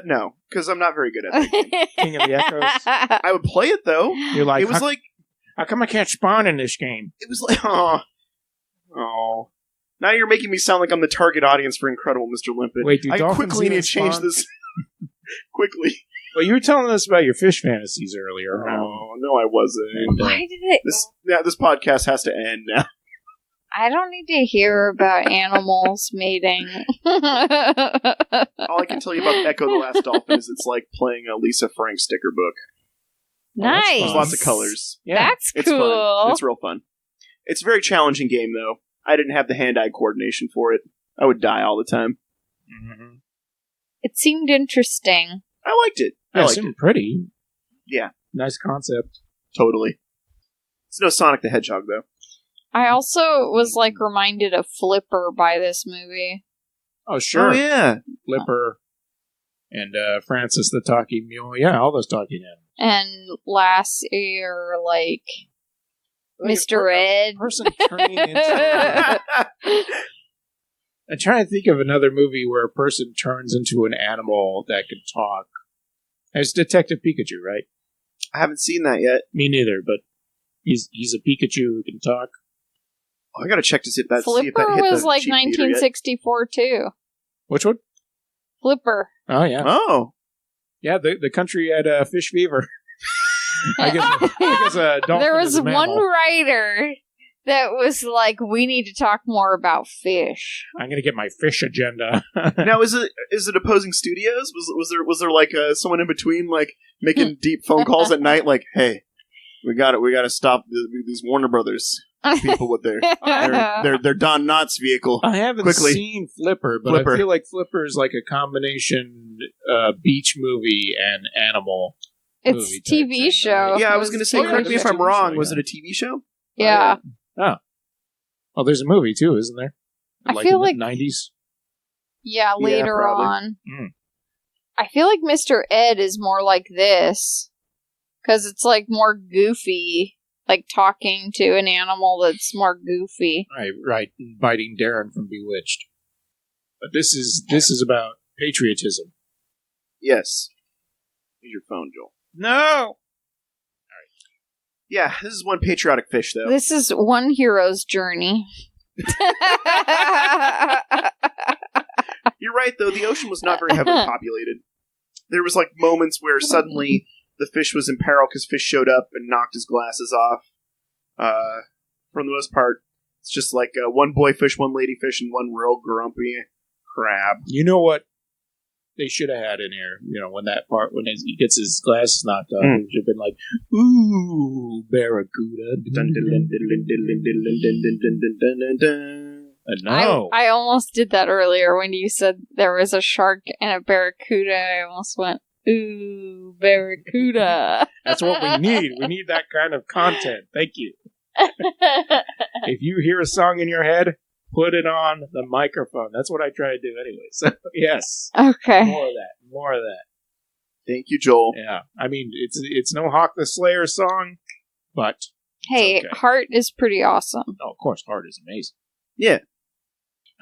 S3: No, because I'm not very good at it.
S1: King of the Echoes?
S3: I would play it, though.
S1: You're like,
S3: It was like...
S1: how come I can't spawn in this game?
S3: It was like... Oh. Now you're making me sound like I'm the target audience for Incredible Mr. Limpet.
S1: Wait, do
S3: I
S1: dolphins
S3: quickly
S1: even
S3: need to change
S1: spawn?
S3: this. Quickly.
S1: Well, you were telling us about your fish fantasies earlier.
S3: Oh, no, I wasn't.
S1: And,
S2: Why did it?
S3: This podcast has to end now.
S2: I don't need to hear about animals mating.
S3: All I can tell you about Echo the Last Dolphin is it's like playing a Lisa Frank sticker book.
S2: Nice.
S3: There's lots of colors.
S1: Yeah.
S2: That's
S3: It's
S2: cool.
S3: fun. It's real fun. It's a very challenging game, though. I didn't have the hand-eye coordination for it. I would die all the time.
S1: Mm-hmm.
S2: It seemed interesting.
S3: I liked it. I liked it.
S1: Pretty.
S3: Yeah.
S1: Nice concept.
S3: Totally. It's no Sonic the Hedgehog, though.
S2: I also was like reminded of Flipper by this movie.
S1: Oh, sure.
S3: Oh, yeah.
S1: Flipper and Francis the Talking Mule. Yeah, all those talking animals.
S2: And last year, like, Mr. Ed.
S1: Person turning into... I'm trying to think of another movie where a person turns into an animal that can talk. It's Detective Pikachu, right?
S3: I haven't seen that yet.
S1: Me neither, but he's a Pikachu who can talk.
S3: Oh, I gotta check to see if that
S2: Flipper
S3: hit
S2: was
S3: the
S2: like
S3: cheap theater yet.
S2: 1964 too.
S1: Which one?
S2: Flipper.
S1: Oh, yeah.
S3: Oh.
S1: Yeah, the country had fish fever. I guess a dolphin
S2: There
S1: is
S2: was
S1: a mammal.
S2: one writer that was like, we need to talk more about fish.
S1: I'm going to get my fish agenda.
S3: Now, is it opposing studios? Was there like someone in between, like making deep phone calls at night, like, "Hey, we got to stop these Warner Brothers people with their Don Knotts vehicle."
S1: I haven't
S3: Quickly.
S1: seen Flipper, but
S3: Flipper.
S1: I feel like Flipper is like a combination beach movie and animal.
S2: It's
S1: movie
S2: a
S1: type
S2: TV
S1: thing,
S2: show.
S1: right?
S3: Yeah, I was going to say,
S1: Oh, yeah,
S3: correct me
S1: it's
S3: if
S1: a
S3: I'm
S1: TV
S3: wrong.
S1: show,
S3: Was
S1: yeah.
S3: it a TV show?
S2: Yeah.
S1: Oh, there's a movie too, isn't there?
S2: I feel
S1: in
S2: like-
S1: the 90s.
S2: Yeah, later
S3: probably.
S2: on.
S1: Mm.
S2: I feel like Mr. Ed is more like this. Because it's like more goofy. Like talking to an animal that's more goofy.
S1: Right. Biting Darren from Bewitched. But this is about patriotism.
S3: Yes. Use your phone, Joel.
S1: No.
S3: Yeah, this is one patriotic fish, though.
S2: This is one hero's journey.
S3: You're right, though. The ocean was not very heavily populated. There was like moments where suddenly the fish was in peril because fish showed up and knocked his glasses off. For the most part, it's just like one boy fish, one lady fish, and one real grumpy crab.
S1: You know what they should have had in here? You know, when he gets his glasses knocked off, it should have been like, "Ooh, barracuda." No.
S2: I almost did that earlier when you said there was a shark and a barracuda. I almost went, ooh, barracuda.
S1: That's what we need. We need that kind of content. Thank you. If you hear a song in your head, put it on the microphone. That's what I try to do anyway. So, yes.
S2: Okay.
S1: More of that.
S3: Thank you, Joel.
S1: Yeah. I mean, it's no Hawk the Slayer song, but...
S2: Hey,
S1: okay.
S2: Heart is pretty awesome.
S1: Oh, of course, Heart is amazing.
S3: Yeah.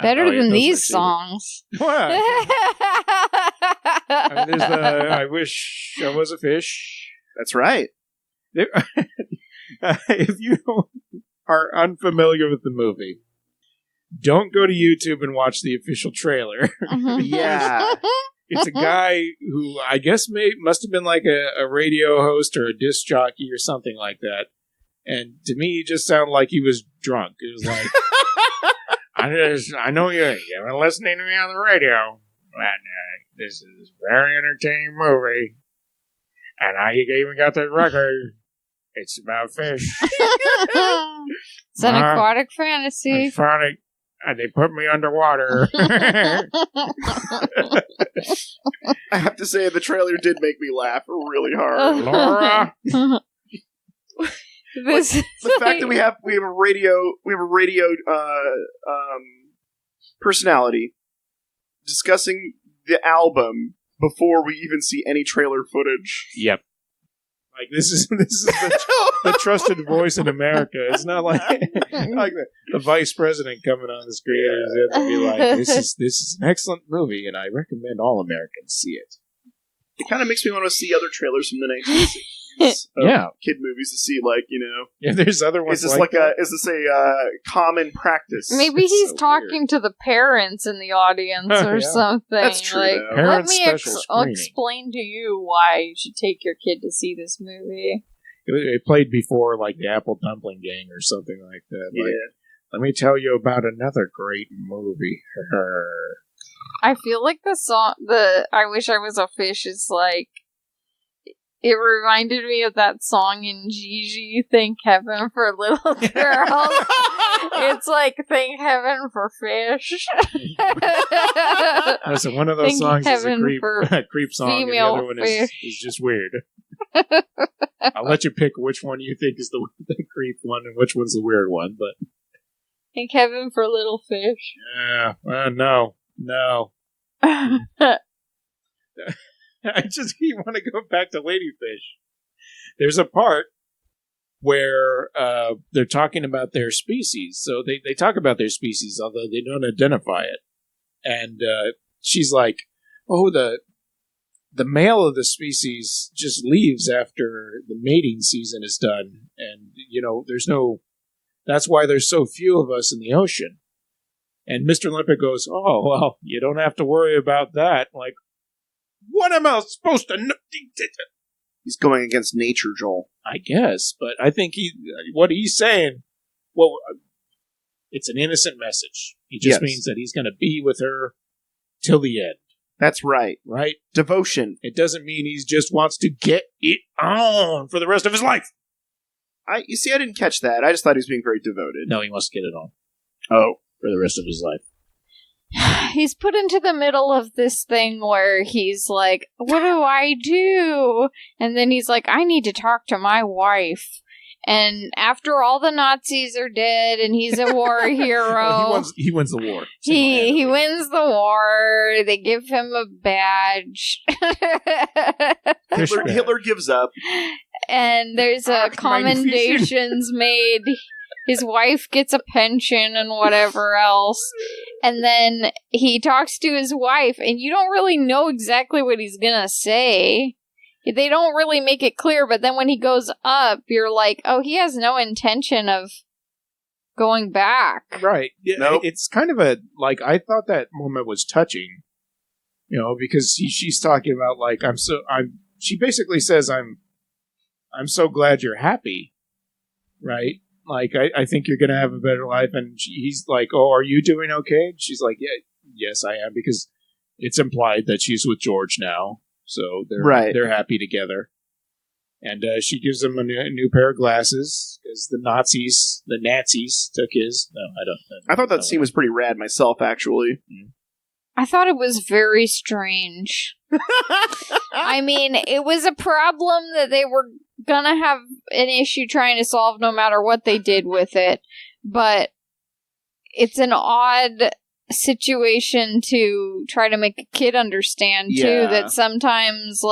S2: Better than
S1: those
S2: these
S1: are
S2: songs.
S1: What? I mean, there's the I wish I was a fish.
S3: That's right.
S1: If you are unfamiliar with the movie, don't go to YouTube and watch the official trailer.
S3: Yeah.
S1: It's a guy who I guess must have been like a radio host or a disc jockey or something like that. And to me, he just sounded like he was drunk. It was like, I know you've been listening to me on the radio. But, this is a very entertaining movie. And I even got the record. It's about fish.
S2: It's an aquatic fantasy.
S1: Aquatic. And they put me underwater.
S3: I have to say, the trailer did make me laugh really hard.
S1: Laura.
S2: The
S3: fact that we have a radio personality discussing the album before we even see any trailer footage.
S1: Yep. Like this is the trusted voice in America. It's not like the vice president coming on the screen and be like, "This is an excellent movie, and I recommend all Americans see it."
S3: It kind of makes me want to see other trailers from the 1960s. Kid movies to see,
S1: Yeah, there's other ones.
S3: Is this is this a common practice?
S2: Maybe he's so talking weird to the parents in the audience or something.
S3: That's true.
S2: Like,
S1: let
S2: me explain to you why you should take your kid to see this movie.
S1: It played before, like the Apple Dumpling Gang or something like that.
S3: Yeah.
S1: Like, let me tell you about another great movie.
S2: I feel like the song, "I Wish I Was a Fish" is like. It reminded me of that song in Gigi, "Thank Heaven for Little Girls." It's like, thank heaven for fish.
S1: Listen, one of those songs is a creep song, and the other one is just weird. I'll let you pick which one you think is the creep one and which one's the weird one, but...
S2: Thank heaven for little fish.
S1: Yeah, no. I just keep want to go back to Ladyfish. There's a part where they're talking about their species. So they talk about their species, although they don't identify it. And she's like, "Oh, the male of the species just leaves after the mating season is done, and that's why there's so few of us in the ocean." And Mr. Limpet goes, "Oh, well, you don't have to worry about that." Like, what am I supposed to know?
S3: He's going against nature, Joel.
S1: I guess, but I think what he's saying, well, it's an innocent message. He just means that he's going to be with her till the end.
S3: That's right.
S1: Right?
S3: Devotion.
S1: It doesn't mean he just wants to get it on for the rest of his life.
S3: You see, I didn't catch that. I just thought he was being very devoted.
S1: No, he wants to get it on.
S3: Oh.
S1: For the rest of his life.
S2: He's put into the middle of this thing where he's like, what do I do? And then he's like, I need to talk to my wife. And after all the Nazis are dead and he's a war hero.
S1: Well, he wins the war.
S2: He wins the war. They give him a badge.
S3: Hitler gives up.
S2: And there's commendations made. His wife gets a pension and whatever else. And then he talks to his wife, and you don't really know exactly what he's gonna say. They don't really make it clear, but then when he goes up, you're like, oh, he has no intention of going back.
S1: Right. Yeah,
S3: nope.
S1: It's kind of I thought that moment was touching, because she's talking about, she basically says, I'm so glad you're happy, right? Like, I think you're going to have a better life. And he's like, oh, are you doing okay? And she's like, yes, I am, because it's implied that she's with George now. So they're happy together. And she gives him a new pair of glasses because the Nazis took his. No, I don't.
S3: I thought that scene was pretty rad myself, actually.
S2: Mm. I thought it was very strange. I mean, it was a problem that they were gonna have an issue trying to solve no matter what they did with it. But it's an odd situation to try to make a kid understand, too, that sometimes,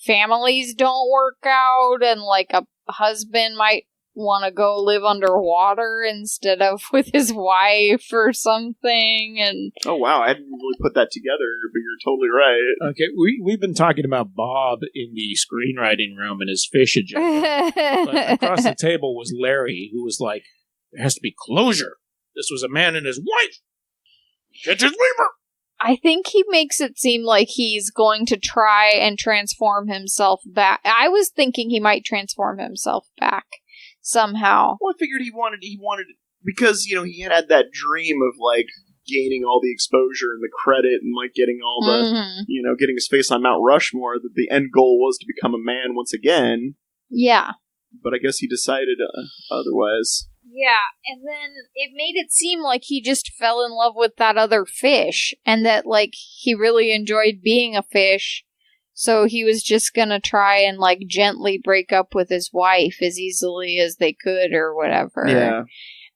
S2: families don't work out and, a husband might want to go live underwater instead of with his wife or something. And
S3: oh wow, I didn't really put that together, but you're totally right.
S1: Okay, we've been talking about Bob in the screenwriting room and his fish agenda. But across the table was Larry, who was like, there has to be closure. This was a man and his wife. Get his lemur.
S2: I think he makes it seem like he's going to try and transform himself back. I was thinking he might transform himself back somehow.
S3: Well, I figured he wanted because he had that dream of like gaining all the exposure and the credit and like getting all the getting his face on Mount Rushmore. That the end goal was to become a man once again.
S2: Yeah,
S3: but I guess he decided otherwise.
S2: Yeah, and then it made it seem like he just fell in love with that other fish, and that, like, he really enjoyed being a fish, so he was just gonna try and, like, gently break up with his wife as easily as they could, or whatever.
S3: Yeah.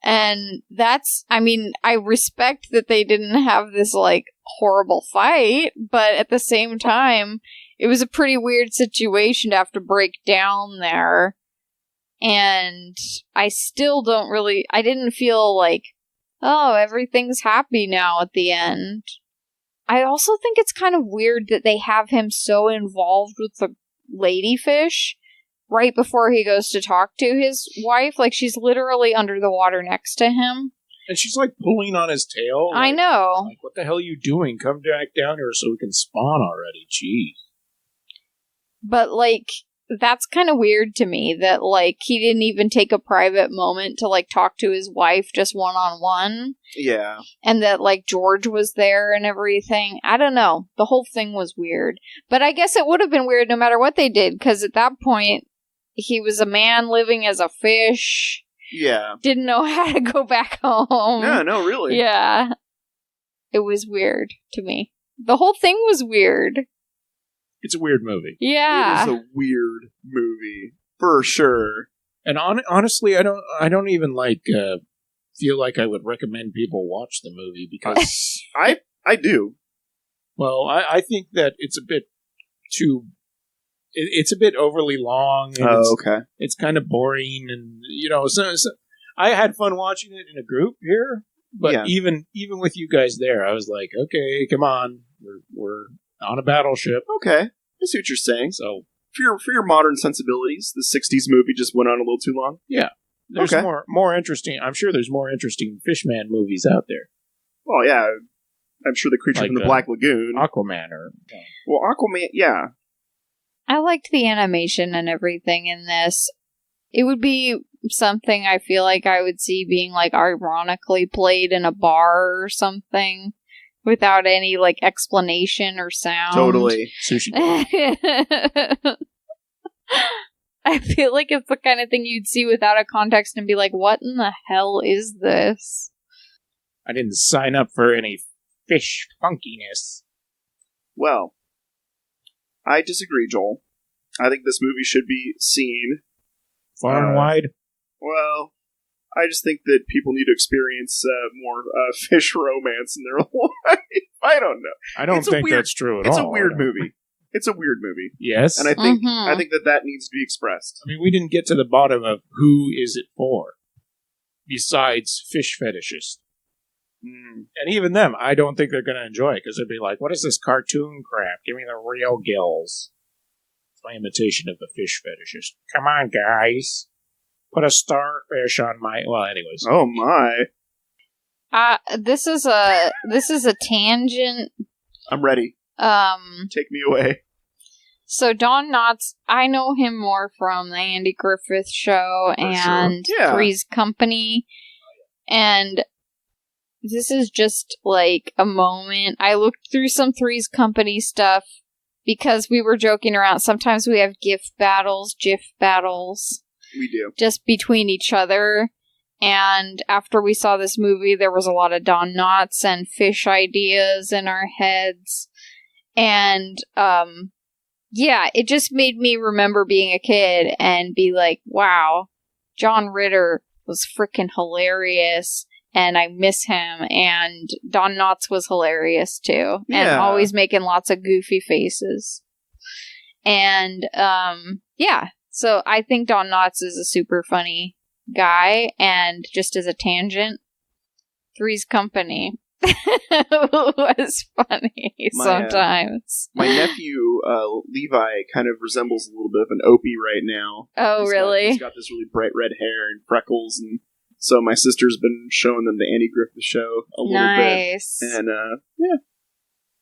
S2: And I respect that they didn't have this, like, horrible fight, but at the same time, it was a pretty weird situation to have to break down there. And I still I didn't feel like, oh, everything's happy now at the end. I also think it's kind of weird that they have him so involved with the ladyfish right before he goes to talk to his wife. Like, she's literally under the water next to him.
S1: And she's, like, pulling on his tail.
S2: I know.
S1: Like, what the hell are you doing? Come back down here so we can spawn already. Jeez.
S2: But, like, that's kind of weird to me that, like, he didn't even take a private moment to, like, talk to his wife just one-on-one.
S3: Yeah.
S2: And that, like, George was there and everything. I don't know. The whole thing was weird. But I guess it would have been weird no matter what they did, because at that point, he was a man living as a fish.
S3: Yeah.
S2: Didn't know how to go back home.
S3: No, really.
S2: Yeah. It was weird to me. The whole thing was weird.
S1: It's a weird movie.
S2: Yeah.
S3: It is a weird movie. For sure.
S1: And honestly, I don't even feel like I would recommend people watch the movie because
S3: I do.
S1: Well, I think that it's a bit too. It's a bit overly long. And
S3: okay.
S1: It's kind of boring, and so I had fun watching it in a group here, but even with you guys there, I was like, okay, come on, we're on a battleship.
S3: Okay, I see what you're saying.
S1: So
S3: for your modern sensibilities, the '60s movie just went on a little too long.
S1: Yeah, there's more interesting. I'm sure there's more interesting Fishman movies out there.
S3: Well, yeah, I'm sure the Creature from the Black Lagoon,
S1: Aquaman, or
S3: well, Aquaman, yeah.
S2: I liked the animation and everything in this. It would be something I feel like I would see being, like, ironically played in a bar or something without any, like, explanation or sound.
S3: Totally.
S1: Sushi.
S2: I feel like it's the kind of thing you'd see without a context and be like, what in the hell is this?
S1: I didn't sign up for any fish funkiness.
S3: Well, I disagree, Joel. I think this movie should be seen
S1: far and wide.
S3: Well, I just think that people need to experience more fish romance in their life. I don't know.
S1: I don't think that's true at all.
S3: It's a weird movie. It's a weird movie.
S1: Yes,
S3: and I think that needs to be expressed.
S1: I mean, we didn't get to the bottom of who is it for, besides fish fetishists. And even them, I don't think they're going to enjoy it, because they'd be like, what is this cartoon crap? Give me the real gills. It's my imitation of the fish fetishist. Come on, guys. Put a starfish on my... Well, anyways.
S3: Oh, my.
S2: This is a tangent.
S3: I'm ready. Take me away.
S2: So Don Knotts, I know him more from the Andy Griffith Show and Three's Company. And... this is just, like, a moment. I looked through some Three's Company stuff because we were joking around. Sometimes we have GIF battles.
S3: We do.
S2: Just between each other. And after we saw this movie, there was a lot of Don Knotts and fish ideas in our heads. And, it just made me remember being a kid and be like, wow, John Ritter was freaking hilarious. And I miss him, and Don Knotts was hilarious, too. And always making lots of goofy faces. And, so I think Don Knotts is a super funny guy, and just as a tangent, Three's Company was funny sometimes.
S3: My nephew, Levi, kind of resembles a little bit of an Opie right now.
S2: Oh, really?
S3: He's got this really bright red hair and freckles, and so my sister's been showing them the Andy Griffith Show a little bit. And,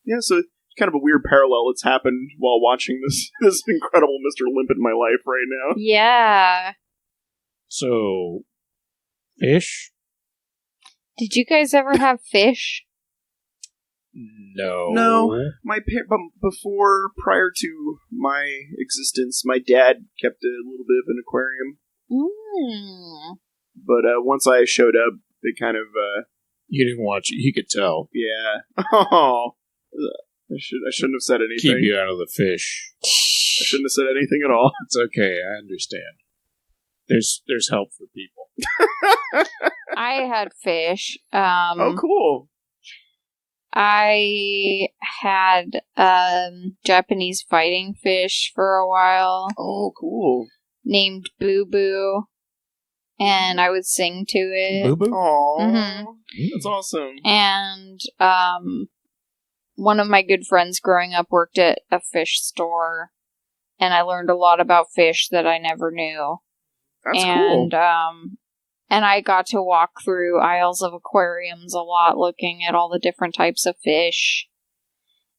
S3: yeah, so it's kind of a weird parallel that's happened while watching this Incredible Mr. Limpet in my life right now.
S2: Yeah.
S1: So, fish?
S2: Did you guys ever have fish?
S3: No. Prior to my existence, my dad kept a little bit of an aquarium. But once I showed up, they kind of...
S1: You didn't watch it. You could tell.
S3: Yeah. Oh. I shouldn't have said anything.
S1: Keep you out of the fish.
S3: I shouldn't have said anything at all.
S1: It's okay. I understand. There's help for people.
S2: I had fish.
S3: Oh, cool.
S2: I had Japanese fighting fish for a while.
S3: Oh, cool.
S2: Named Boo Boo. And I would sing to it.
S1: Boo Boo?
S3: Aww.
S2: Mm-hmm.
S3: That's awesome.
S2: And one of my good friends growing up worked at a fish store. And I learned a lot about fish that I never knew.
S3: That's cool.
S2: And I got to walk through aisles of aquariums a lot, looking at all the different types of fish.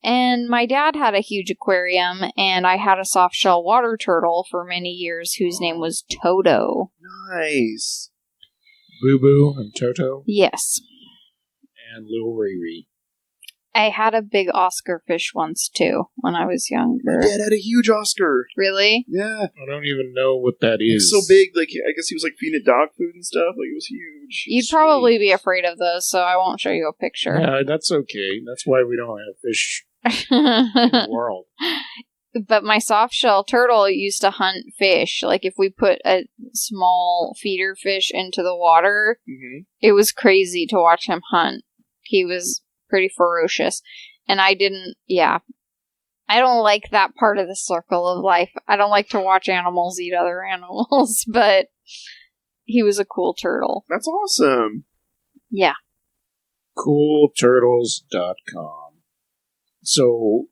S2: And my dad had a huge aquarium, and I had a soft-shell water turtle for many years whose name was Toto.
S3: Nice.
S1: Boo Boo and Toto?
S2: Yes.
S1: And Little Riri.
S2: I had a big Oscar fish once, too, when I was younger.
S3: My dad had a huge Oscar.
S2: Really?
S3: Yeah.
S1: I don't even know what that is.
S3: It's so big, like, I guess he was, like, feeding it dog food and stuff. Like, it was huge.
S2: You'd probably be afraid of those, so I won't show you a picture.
S1: Yeah, that's okay. That's why we don't have fish in the world.
S2: But my soft-shell turtle used to hunt fish. Like, if we put a small feeder fish into the water, It was crazy to watch him hunt. He was pretty ferocious. And I don't like that part of the circle of life. I don't like to watch animals eat other animals, but he was a cool turtle.
S3: That's awesome.
S2: Yeah.
S1: CoolTurtles.com. So,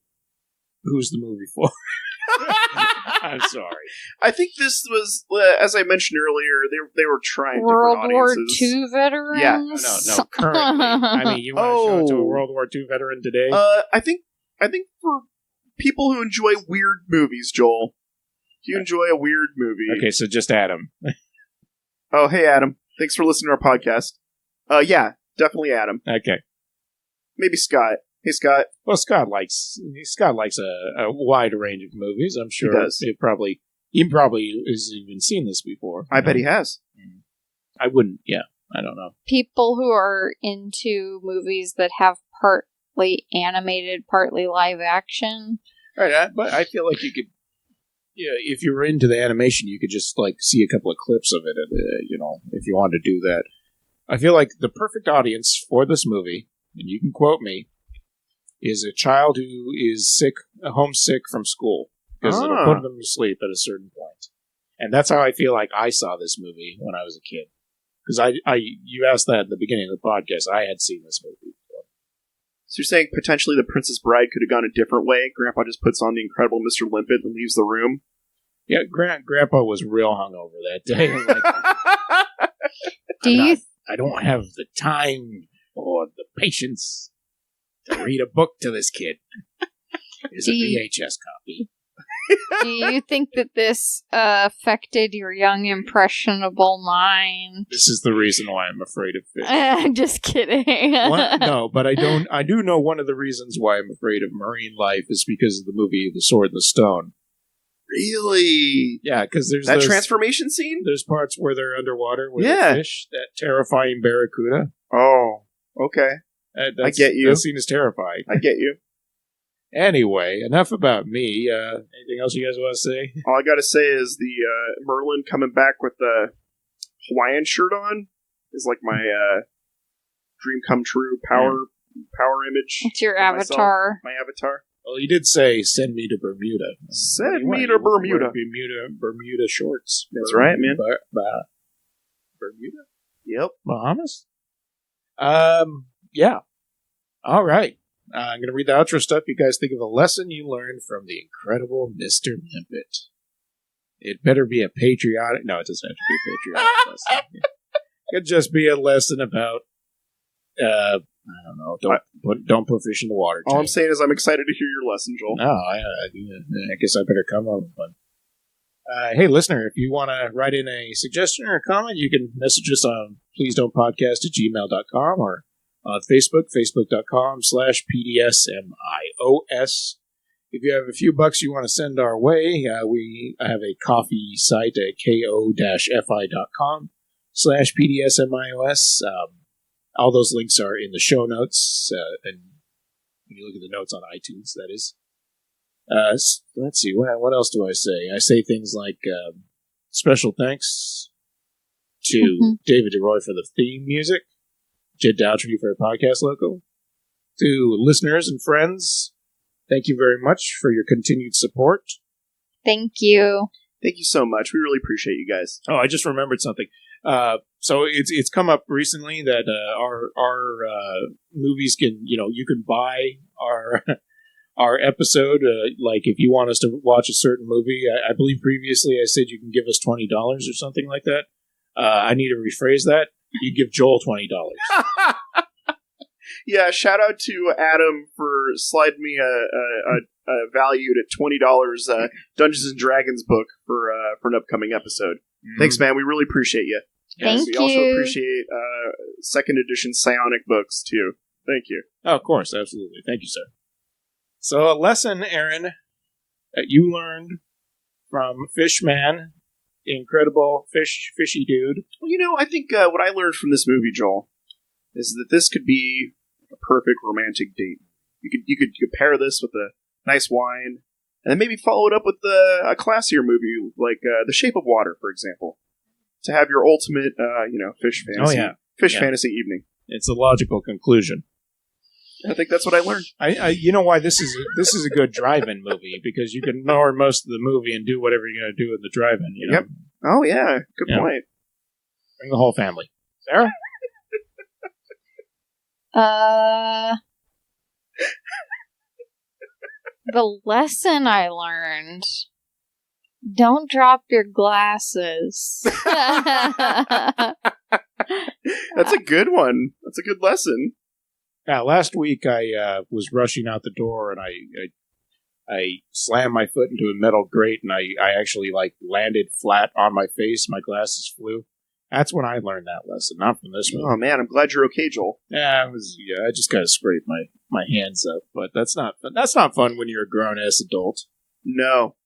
S1: who's the movie for? I'm sorry.
S3: I think this was, as I mentioned earlier, they were trying
S2: World
S3: different
S2: War
S3: audiences.
S2: II veterans?
S3: Yeah.
S1: No, currently. I mean, you want to show it to a World War II veteran today?
S3: I think for people who enjoy weird movies, Joel. If you enjoy a weird movie...
S1: Okay, so just Adam.
S3: Oh, hey, Adam. Thanks for listening to our podcast. Yeah, definitely Adam.
S1: Okay.
S3: Maybe Scott. Hey, Scott.
S1: Well, Scott likes a wide range of movies. I'm sure
S3: he does.
S1: He probably has even seen this before.
S3: I bet he has.
S1: I wouldn't. Yeah, I don't know.
S2: People who are into movies that have partly animated, partly live action.
S1: Right, but I feel like you could. Yeah, if you were into the animation, you could just like see a couple of clips of it. If you wanted to do that, I feel like the perfect audience for this movie, and you can quote me, is a child who is homesick from school, because it'll put them to sleep at a certain point. And that's how I feel like I saw this movie when I was a kid. Because you asked that at the beginning of the podcast. I had seen this movie before.
S3: So you're saying potentially The Princess Bride could have gone a different way? Grandpa just puts on the Incredible Mr. Limpet and leaves the room?
S1: Yeah, Grandpa was real hungover that day. I don't have the time or the patience to read a book to this kid. It's a VHS copy.
S2: Do you think that this affected your young, impressionable mind?
S1: This is the reason why I'm afraid of fish.
S2: I'm just kidding.
S1: No, but I do know one of the reasons why I'm afraid of marine life is because of the movie The Sword and the Stone.
S3: Really?
S1: Yeah, because there's
S3: that transformation scene?
S1: There's parts where they're underwater with the fish, that terrifying barracuda.
S3: Oh, okay. I get you.
S1: That scene is terrifying.
S3: I get you.
S1: Anyway, enough about me. Anything else you guys want to say?
S3: All I got to say is the Merlin coming back with the Hawaiian shirt on is like my dream come true power image.
S2: It's your avatar.
S3: My avatar.
S1: Well, you did say send me to Bermuda.
S3: Send me to Bermuda.
S1: Bermuda shorts.
S3: That's right, man.
S1: Bermuda?
S3: Yep.
S1: Bahamas? Yeah. All right. I'm going to read the outro stuff. You guys think of a lesson you learned from the Incredible Mr. Limpet. It better be a patriotic... No, it doesn't have to be a patriotic lesson. It could just be a lesson about... I don't know. Don't put fish in the water.
S3: All I'm saying is I'm excited to hear your lesson, Joel.
S1: No, I guess I better come up with one. Hey, listener, if you want to write in a suggestion or a comment, you can message us on pleasedon'tpodcast@gmail.com or on Facebook, facebook.com/PDSMiOS. If you have a few bucks you want to send our way, I have a coffee site at ko-fi.com/PDSMiOS. All those links are in the show notes, and when you look at the notes on iTunes, that is. Let's see, what else do I say? I say things like special thanks to David DeRoy for the theme music, Jed Dowtree for our podcast logo, to listeners and friends, thank you very much for your continued support.
S2: Thank you.
S3: Thank you so much. We really appreciate you guys.
S1: Oh, I just remembered something. So it's come up recently that our movies can, you can buy our episode. Like if you want us to watch a certain movie, I believe previously I said you can give us $20 or something like that. I need to rephrase that. You give Joel $20.
S3: Yeah, shout out to Adam for sliding me a valued at $20 Dungeons and Dragons book for an upcoming episode. Thanks, man. We really appreciate you.
S2: Thank
S3: we
S2: you.
S3: also appreciate second edition Psionic books too. Thank you.
S1: Oh, of course, absolutely. Thank you, sir. So a lesson, Aaron, that you learned from Fishman, the incredible fishy dude.
S3: Well, I think what I learned from this movie, Joel, is that this could be a perfect romantic date. You could pair this with a nice wine, and then maybe follow it up with a classier movie like The Shape of Water, for example, to have your ultimate, fish fantasy, fantasy evening.
S1: It's a logical conclusion.
S3: I think that's what I learned.
S1: You know why this is a good drive-in movie, because you can ignore most of the movie and do whatever you're going to do in the drive-in.
S3: Yep. Oh yeah, good point.
S1: Bring the whole family. Sarah.
S2: The lesson I learned: don't drop your glasses.
S3: That's a good one. That's a good lesson.
S1: Last week I was rushing out the door and I slammed my foot into a metal grate and I actually landed flat on my face. My glasses flew. That's when I learned that lesson, not from this movie.
S3: Oh man, I'm glad you're okay, Joel.
S1: Yeah, I just gotta scrape my hands up, but that's not fun when you're a grown ass adult.
S3: No,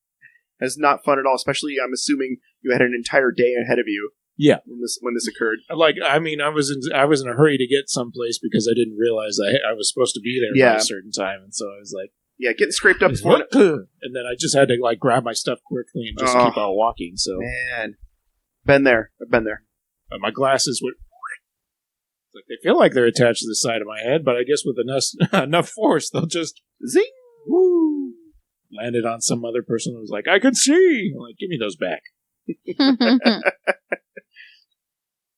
S3: it's not fun at all. Especially, I'm assuming you had an entire day ahead of you.
S1: Yeah,
S3: when this occurred.
S1: I was in a hurry to get someplace because I didn't realize I was supposed to be there by a certain time, and so I was like,
S3: yeah, getting scraped up before.
S1: And then I just had to grab my stuff quickly and just keep on walking. So
S3: man, I've been there.
S1: My glasses would. They feel like they're attached to the side of my head, but I guess with enough force, they'll just
S3: zing,
S1: woo, landed on some other person who was like, I could see. I'm like, give me those back.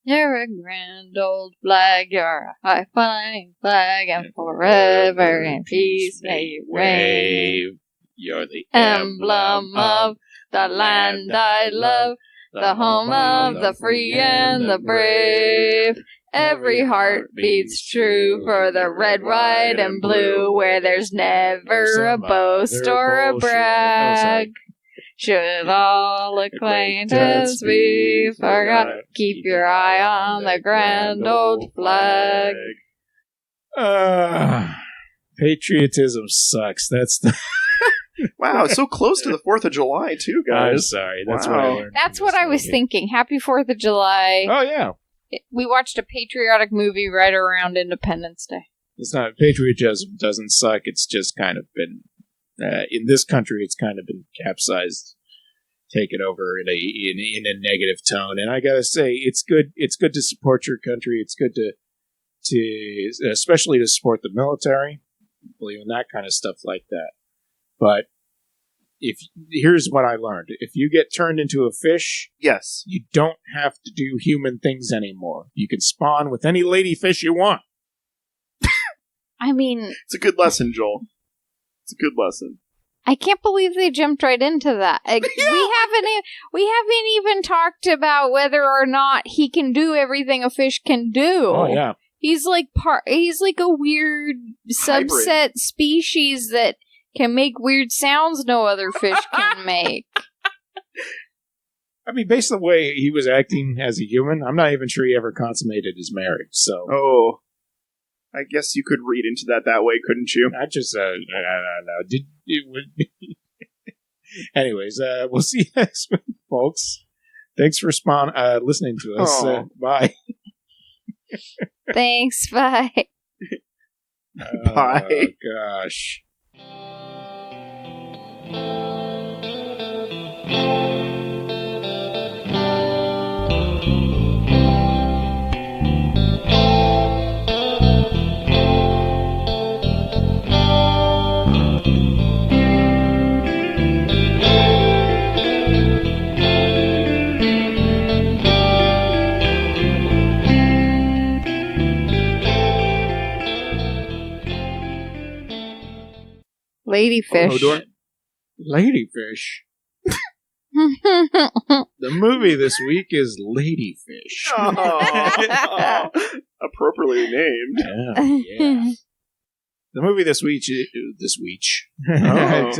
S2: You're a grand old flag, you're a high-flying flag, and forever in peace may you reign.
S1: You're the
S2: emblem of the land I love, the home of the free and the brave. Every heart beats true for the red, white, and blue, where there's never a boast or a brag. Should all acquaintance be forgot, keep your eye on the grand old flag.
S1: Patriotism sucks. That's the...
S3: Wow, so close to the 4th of July, too, guys.
S1: I'm sorry. That's what I learned.
S2: That's what I was thinking. Happy 4th of July.
S1: Oh, yeah.
S2: We watched a patriotic movie right around Independence Day.
S1: It's not... Patriotism doesn't suck. It's just kind of been... in this country, it's kind of been capsized, taken over in a negative tone. And I gotta say, it's good. It's good to support your country. It's good to especially to support the military. Believe in that kind of stuff like that. But here's what I learned. If you get turned into a fish,
S3: Yes.
S1: you don't have to do human things anymore. You can spawn with any ladyfish you want.
S2: I mean,
S3: It's a good lesson, Joel. It's a good lesson.
S2: I can't believe they jumped right into that. Like, we haven't even talked about whether or not he can do everything a fish can do.
S1: Oh yeah.
S2: He's like a weird
S3: Hybrid.
S2: subset species that can make weird sounds no other fish can make.
S1: I mean, based on the way he was acting as a human, I'm not even sure he ever consummated his marriage. So,
S3: Oh. I guess you could read into that way, couldn't you?
S1: I just, I don't know. Anyways, we'll see you next week, folks. Thanks for listening to us. Bye.
S2: Thanks, bye.
S3: Bye.
S1: Oh, gosh.
S2: Ladyfish.
S3: Hodor?
S1: Ladyfish. The movie this week is Ladyfish.
S3: Oh, appropriately named.
S1: Yeah. The movie this week.
S3: Oh.
S1: I don't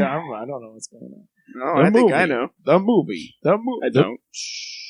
S1: know what's going on.
S3: Oh, I think I know.
S1: The movie.
S3: I don't.
S1: Shh.